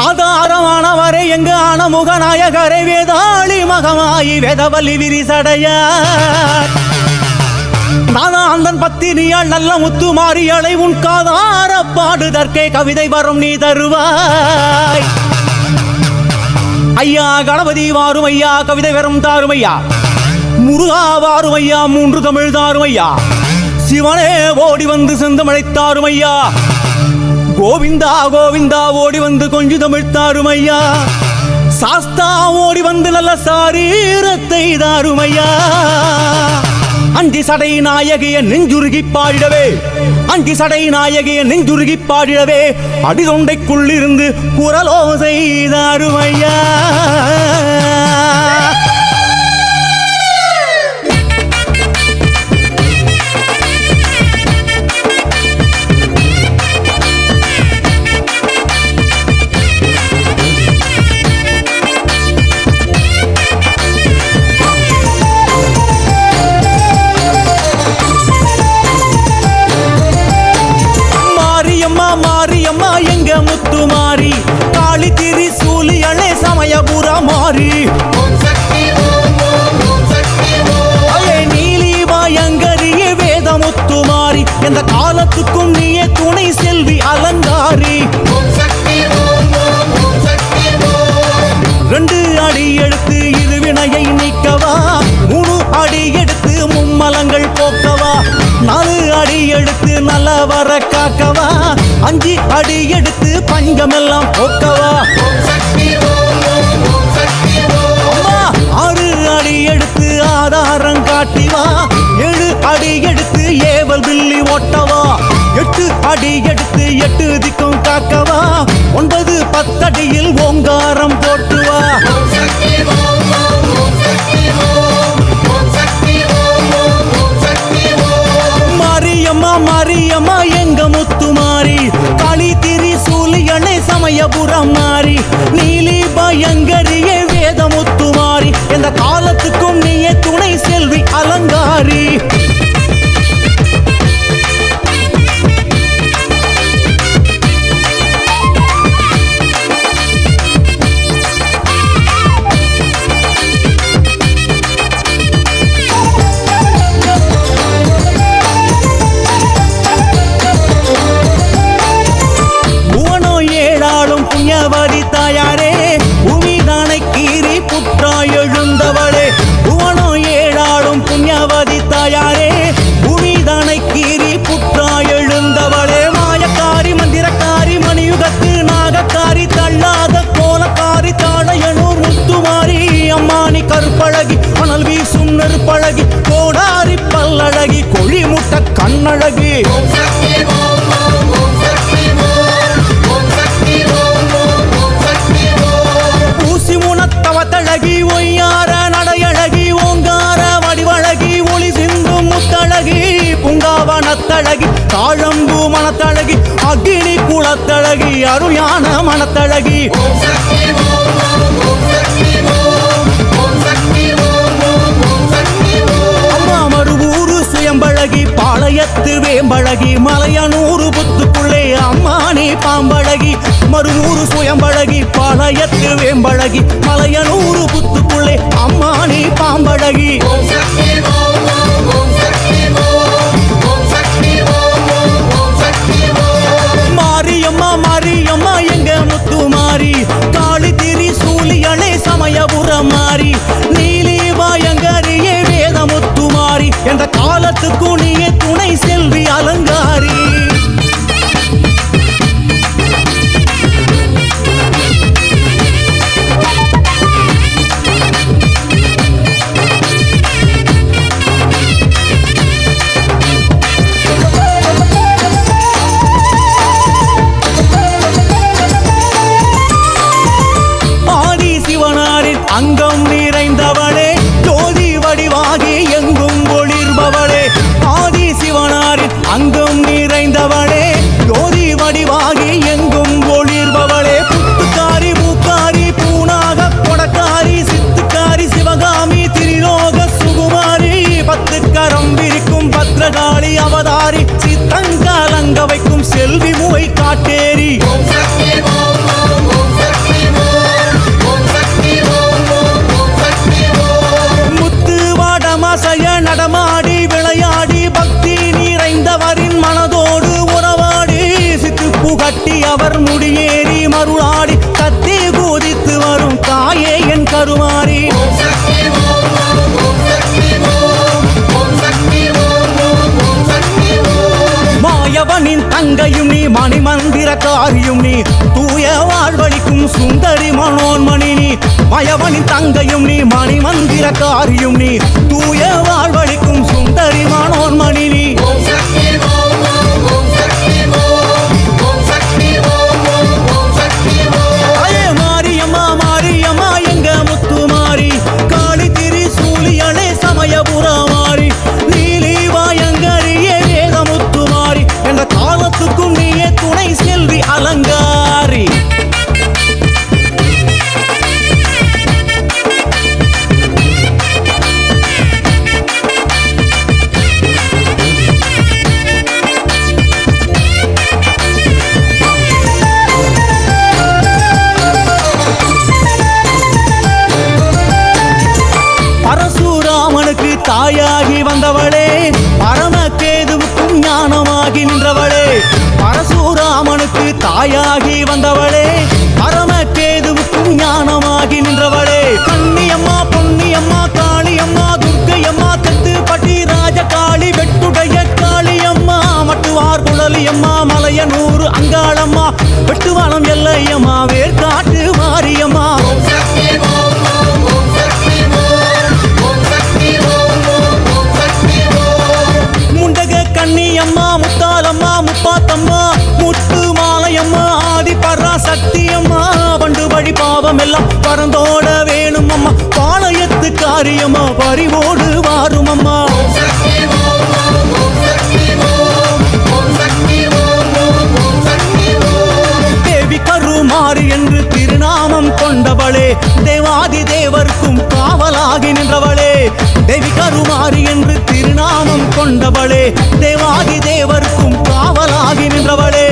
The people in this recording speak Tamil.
ஆதாரமானவரே எங்க ஆனமுக நாயகரை வேதாளி மகமாயி வேதவல்லி விரிசடையார் நாதாந்தன் பத்தினியால் நல்ல முத்து மாறியலை உன் காதார பாடுதற்கே கவிதை வரும் நீ தருவாய். ஐயா கணபதி வாரும் ஐயா கவிதை வரும் தாரும் ஐயா. முருகா வாரும் ஐயா மூன்று தமிழ் தாரும் ஐயா. சிவனே ஓடி வந்து செந்தமிழை தாரும் ஐயா. கோவிந்தா கோவிந்தா ஓடி வந்து கொஞ்சு தமிழ் தாரும் ஐயா. சாஸ்தா ஓடி வந்து நல்ல சாரீரத்தை தாரும் ஐயா. அஞ்சி சடை நாயகிய நெஞ்சுருகி பாடிடவே அஞ்சி சடை நாயகிய நெஞ்சுருகி பாடிடவே அடிதொண்டைக்குள்ளிருந்து குரலோசை தாரும் ஐயா. மாரியம்மா எங்க முத்துமாரி காளி திரி சூலியளே சமயபுர மாறி நீலி பயங்கரிய வேத முத்துமாரி எந்த காலத்துக்கும் நீயே துணை செல்வி அலங்காரி. 2 அடி எடுத்து இருவினையை நீக்கவா 3 அடி எடுத்து மும்மலங்கள் போக்கவா 4 அடி எடுத்து நல்ல வர காக்கவா 5 அடி எடுத்து பஞ்சமெல்லாம் போக்கவா 6 அடி எடுத்து ஆதாரம் காட்டிவா 7 அடி எடுத்து ஏவல் பில்லி ஓட்டவா 8 அடி எடுத்து 8 திக்கும் காக்கவா 9 10 அடியில் ஓங்காரம் போட்டுவா. மாரியம்மா மாரியம்மா எங்க முத்துமாரி காளி திரி சூலியளே சமயபுரம் மாறி நீலி பயங்கரிய வேத முத்துமாரி எந்த காலத்துக்கும் நீயே துணை செல்வி அலங்காரி. புண்ணியவதி தாயாரே பூமிதானை கீறி புற்றாய் எழுந்தவளே புவனோ ஏழாடும் புண்ணியவதி தாயாரே பூமிதானை கீறி புற்றாய் எழுந்தவளே மாயக்காரி மந்திரக்காரி மணியுகத்து நாகக்காரி தள்ளாத கோலக்காரி தாழையனூர் முத்துமாரி அம்மானி கருப்பழகி மணல் வீசும் நெருப்பழகி கோடாரி பல்லழகி கொழி முட்ட கண்ணழகி தவத்தழகி ஒய்யார நடையழகி ஓங்கார வடிவழகி ஒளி சிந்தும் முத்தழகி புங்காவனத்தழகி தாழம்பூ மனத்தழகி அக்னி குளத்தழகி அருயான மனத்தழகி அம்மா மறுவூரு சுயம்பழகி பாளையத்து வேம்பழகி மலையனூறு புத்துக்குள்ளே அம்மானி பாம்பழகி மறுவூரு சுயம்பழகி பாளையத்து வேம்பழகி மலையனூறு புத்துக்குள்ளே அம்மானி பாம்பழகி. மாரியம்மா மாரியம்மா எங்க முத்துமாரி காளி திரி சூலியளே சமயபுரம் மாறி நீலி பயங்கரிய வேத முத்துமாரி என்ற காலத்துக்கு நீயே துணை செல்வி அலங்காரி. அங்கம் நிறைந்த மன்னவர் முடியேறி மருளாடி கத்தி கூதித்து வரும் தாயே என் கருமாரி. மாயவனின் தங்கையும் நீ மணிமந்திரக்காரியும் நீ தூய வாழ்வழிக்கும் சுந்தரி மனோன்மணி நீ. மாயவனின் தங்கையும் நீ மணிமந்திரக்காரியும் நீ தூய வாழ்வழிக்கும் சுந்தரி மனோன்மணி நீ. மாரியம்மா மாரியம்மா எங்க முத்துமாரி காளி திரி சூலியனே சமயபுரா மாறி நீலி வாயங்கரியே வேதமுத்துமாரி என்ற காலத்துக்கும் நீயே துணை செல்வி அலங்காரி. பரசுராமனுக்கு தாயாகி வந்தவளே பரமகேதுவுக்கும் ஞானமாகி நின்றவளே. பரசுராமனுக்கு தாயாகி வந்தவளே பரமகேதுவுக்கும் ஞானமாகி நின்றவளே. கண்ணியம்மா பொன்னியம்மா காளியம்மா துர்க்கையம்மா தெத்துப்பட்டி ராஜகாளி வெட்டுடைய காளியம்மா மட்டுவார் குழலியம்மா மலையனூர் அங்காளம்மா வெட்டுவானம் எல்லையம்மா வேர்காட்டு மாரியம்மா. கண்ணியம்மா முத்தாலம்மா முப்பாத்தம்மா முத்து மாலையம்மா ஆதி பராசக்தியம்மா பண்டுபடி பாவம் எல்லாம் பறந்தோட வேணும் அம்மா பாளையத்து காரியம்மா பறிவோடு வாரும் அம்மா. தேவி கருமாரி என்று திருநாமம் கொண்டவளே தேவாதி தேவர்க்கும் காவலாகி நின்றவளே. தேவி கருமாரி என்று திருநாமம் கொண்டவளே தேவாதி தேவர்க்கும் காவலாகி நின்றவளே.